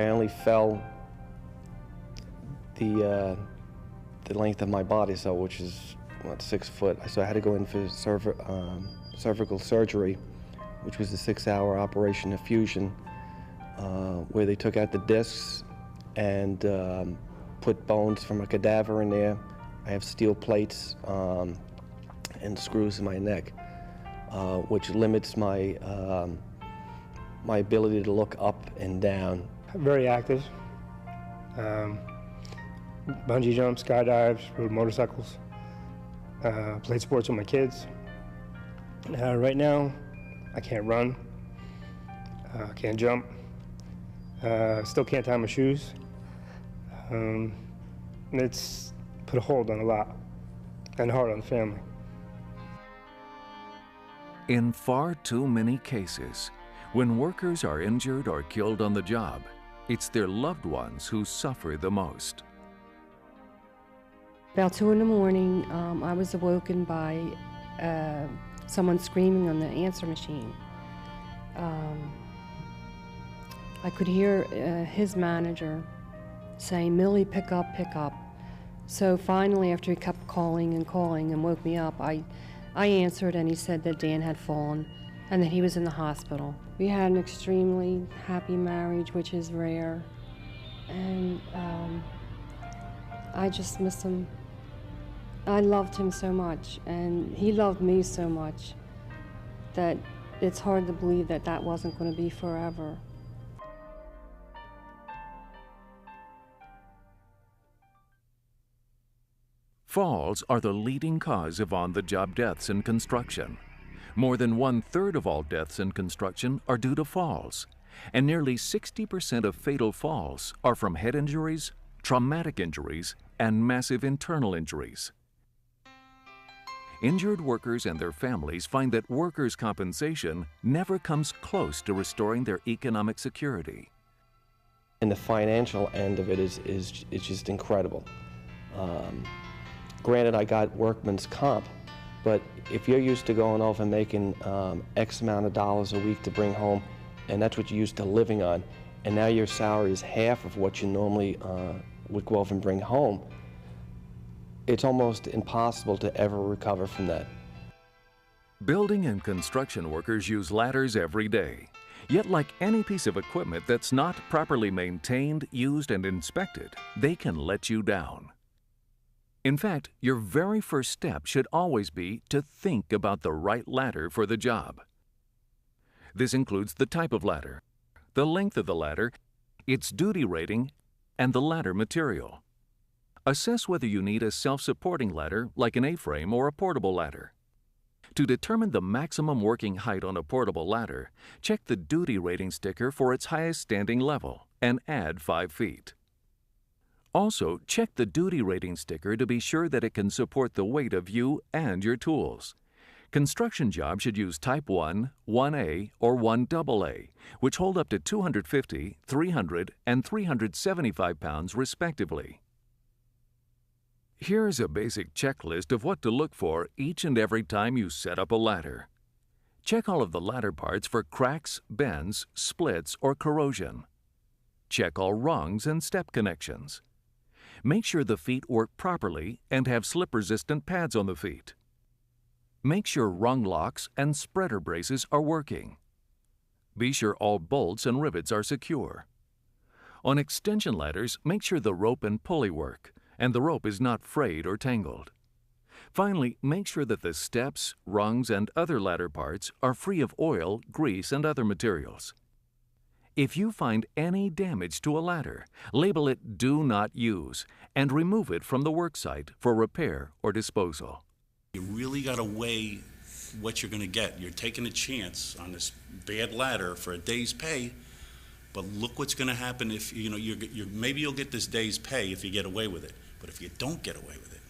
I only fell the length of my body, so which is what, 6 foot. So I had to go in for cervical surgery, which was a 6-hour operation of fusion, where they took out the discs and put bones from a cadaver in there. I have steel plates and screws in my neck, which limits my my ability to look up and down. Very active. Bungee jumps, skydives, rode motorcycles, played sports with my kids. Right now, I can't run, can't jump, still can't tie my shoes. It's put a hold on a lot and hard on the family. In far too many cases, when workers are injured or killed on the job, it's their loved ones who suffer the most. About 2 in the morning, I was awoken by someone screaming on the answer machine. I could hear his manager saying, "Millie, pick up, pick up." So finally, after he kept calling and woke me up, I answered, and he said that Dan had fallen and that he was in the hospital. We had an extremely happy marriage, which is rare, and I just miss him. I loved him so much, and he loved me so much that it's hard to believe that that wasn't going to be forever. Falls are the leading cause of on-the-job deaths in construction. More than 1/3 of all deaths in construction are due to falls, and nearly 60% of fatal falls are from head injuries, traumatic injuries, and massive internal injuries. Injured workers and their families find that workers' compensation never comes close to restoring their economic security. And the financial end of it is just incredible. Granted, I got workman's comp, but if you're used to going off and making X amount of dollars a week to bring home, and that's what you're used to living on, and now your salary is half of what you normally would go off and bring home, it's almost impossible to ever recover from that. Building and construction workers use ladders every day. Yet, like any piece of equipment that's not properly maintained, used, and inspected, they can let you down. In fact, your very first step should always be to think about the right ladder for the job. This includes the type of ladder, the length of the ladder, its duty rating, and the ladder material. Assess whether you need a self-supporting ladder like an A-frame or a portable ladder. To determine the maximum working height on a portable ladder, check the duty rating sticker for its highest standing level and add 5 feet. Also, check the duty rating sticker to be sure that it can support the weight of you and your tools. Construction jobs should use Type 1, 1A, or 1AA, which hold up to 250, 300, and 375 pounds respectively. Here's a basic checklist of what to look for each and every time you set up a ladder. Check all of the ladder parts for cracks, bends, splits, or corrosion. Check all rungs and step connections. Make sure the feet work properly and have slip-resistant pads on the feet. Make sure rung locks and spreader braces are working. Be sure all bolts and rivets are secure. On extension ladders, make sure the rope and pulley work, and the rope is not frayed or tangled. Finally, make sure that the steps, rungs, and other ladder parts are free of oil, grease, and other materials. If you find any damage to a ladder, label it "Do Not Use" and remove it from the worksite for repair or disposal. You really got to weigh what you're going to get. You're taking a chance on this bad ladder for a day's pay, but look what's going to happen if maybe you'll get this day's pay if you get away with it. But if you don't get away with it,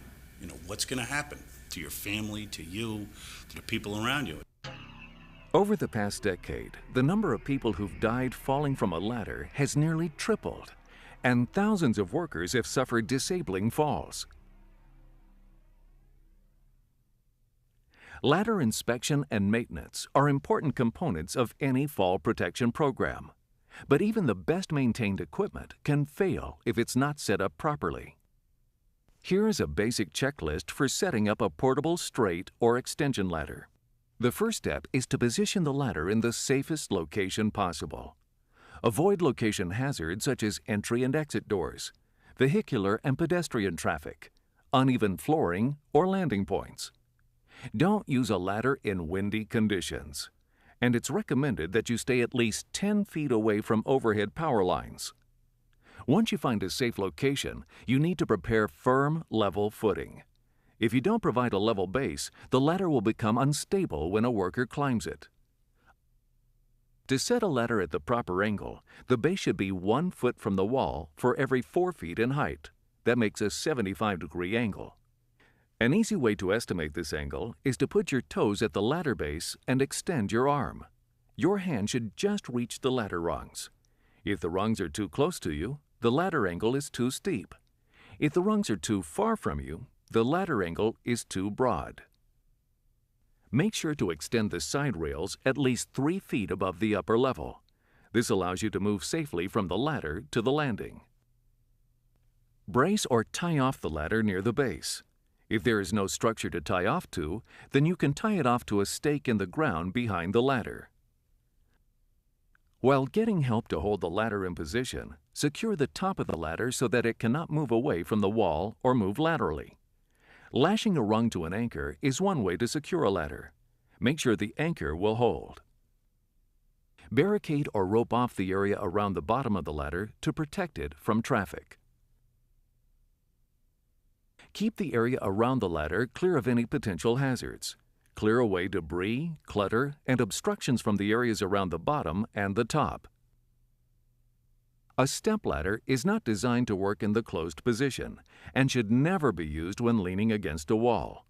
what's going to happen to your family, to you, to the people around you? Over the past decade, the number of people who've died falling from a ladder has nearly tripled, and thousands of workers have suffered disabling falls. Ladder inspection and maintenance are important components of any fall protection program. But even the best maintained equipment can fail if it's not set up properly. Here is a basic checklist for setting up a portable straight or extension ladder. The first step is to position the ladder in the safest location possible. Avoid location hazards such as entry and exit doors, vehicular and pedestrian traffic, uneven flooring, or landing points. Don't use a ladder in windy conditions, and it's recommended that you stay at least 10 feet away from overhead power lines. Once you find a safe location, you need to prepare firm, level footing. If you don't provide a level base, the ladder will become unstable when a worker climbs it. To set a ladder at the proper angle, the base should be 1 foot from the wall for every 4 feet in height. That makes a 75-degree angle. An easy way to estimate this angle is to put your toes at the ladder base and extend your arm. Your hand should just reach the ladder rungs. If the rungs are too close to you, the ladder angle is too steep. If the rungs are too far from you, the ladder angle is too broad. Make sure to extend the side rails at least 3 feet above the upper level. This allows you to move safely from the ladder to the landing. Brace or tie off the ladder near the base. If there is no structure to tie off to, then you can tie it off to a stake in the ground behind the ladder. While getting help to hold the ladder in position, secure the top of the ladder so that it cannot move away from the wall or move laterally. Lashing a rung to an anchor is one way to secure a ladder. Make sure the anchor will hold. Barricade or rope off the area around the bottom of the ladder to protect it from traffic. Keep the area around the ladder clear of any potential hazards. Clear away debris, clutter, and obstructions from the areas around the bottom and the top. A stepladder is not designed to work in the closed position and should never be used when leaning against a wall.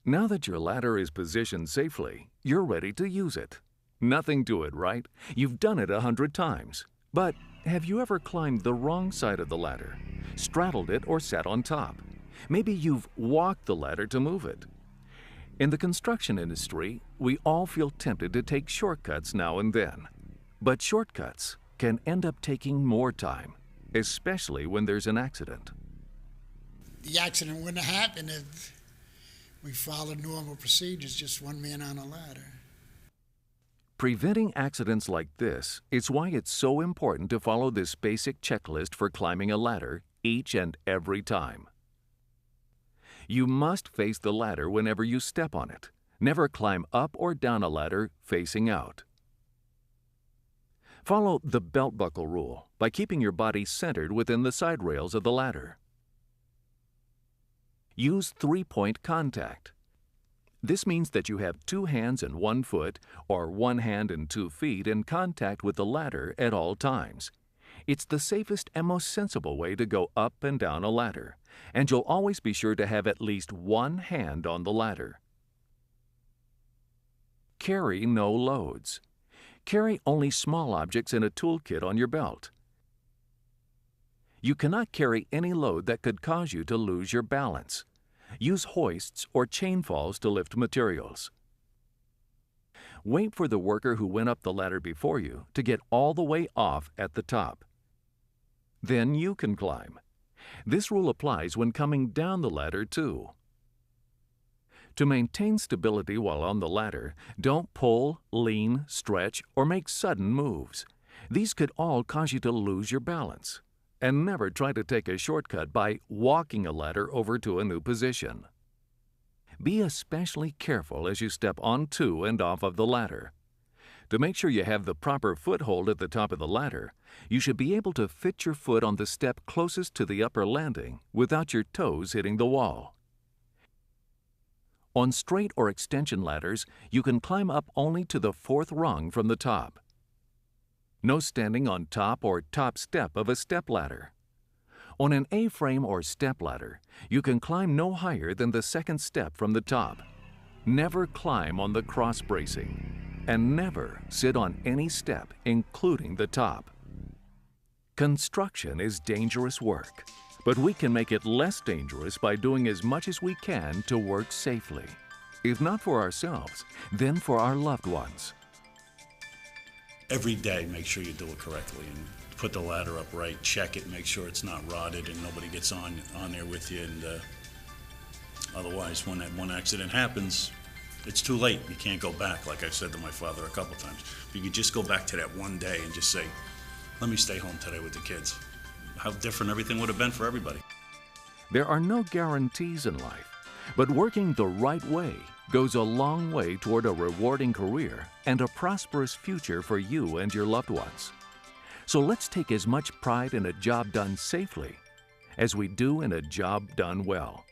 Now that your ladder is positioned safely, you're ready to use it. Nothing to it, right? You've done it 100 times. But have you ever climbed the wrong side of the ladder, straddled it, or sat on top? Maybe you've walked the ladder to move it. In the construction industry, we all feel tempted to take shortcuts now and then. But shortcuts can end up taking more time, especially when there's an accident. The accident wouldn't have happened if we followed normal procedures, just one man on a ladder. Preventing accidents like this is why it's so important to follow this basic checklist for climbing a ladder each and every time. You must face the ladder whenever you step on it. Never climb up or down a ladder facing out. Follow the belt buckle rule by keeping your body centered within the side rails of the ladder. Use three-point contact. This means that you have 2 hands and 1 foot, or 1 hand and 2 feet in contact with the ladder at all times. It's the safest and most sensible way to go up and down a ladder, and you'll always be sure to have at least 1 hand on the ladder. Carry no loads. Carry only small objects in a toolkit on your belt. You cannot carry any load that could cause you to lose your balance. Use hoists or chain falls to lift materials. Wait for the worker who went up the ladder before you to get all the way off at the top. Then you can climb. This rule applies when coming down the ladder too. To maintain stability while on the ladder, don't pull, lean, stretch, or make sudden moves. These could all cause you to lose your balance. And never try to take a shortcut by walking a ladder over to a new position. Be especially careful as you step onto and off of the ladder. To make sure you have the proper foothold at the top of the ladder, you should be able to fit your foot on the step closest to the upper landing without your toes hitting the wall. On straight or extension ladders, you can climb up only to the 4th rung from the top. No standing on top or top step of a step ladder. On an A-frame or step ladder, you can climb no higher than the 2nd step from the top. Never climb on the cross bracing, and never sit on any step, including the top. Construction is dangerous work, but we can make it less dangerous by doing as much as we can to work safely. If not for ourselves, then for our loved ones. every day, make sure you do it correctly and put the ladder up right, check it, make sure it's not rotted and nobody gets on there with you. And otherwise, when that one accident happens, it's too late. You can't go back, like I said to my father a couple times. If you could just go back to that one day and just say, let me stay home today with the kids, how different everything would have been for everybody. There are no guarantees in life, but working the right way goes a long way toward a rewarding career and a prosperous future for you and your loved ones. So let's take as much pride in a job done safely as we do in a job done well.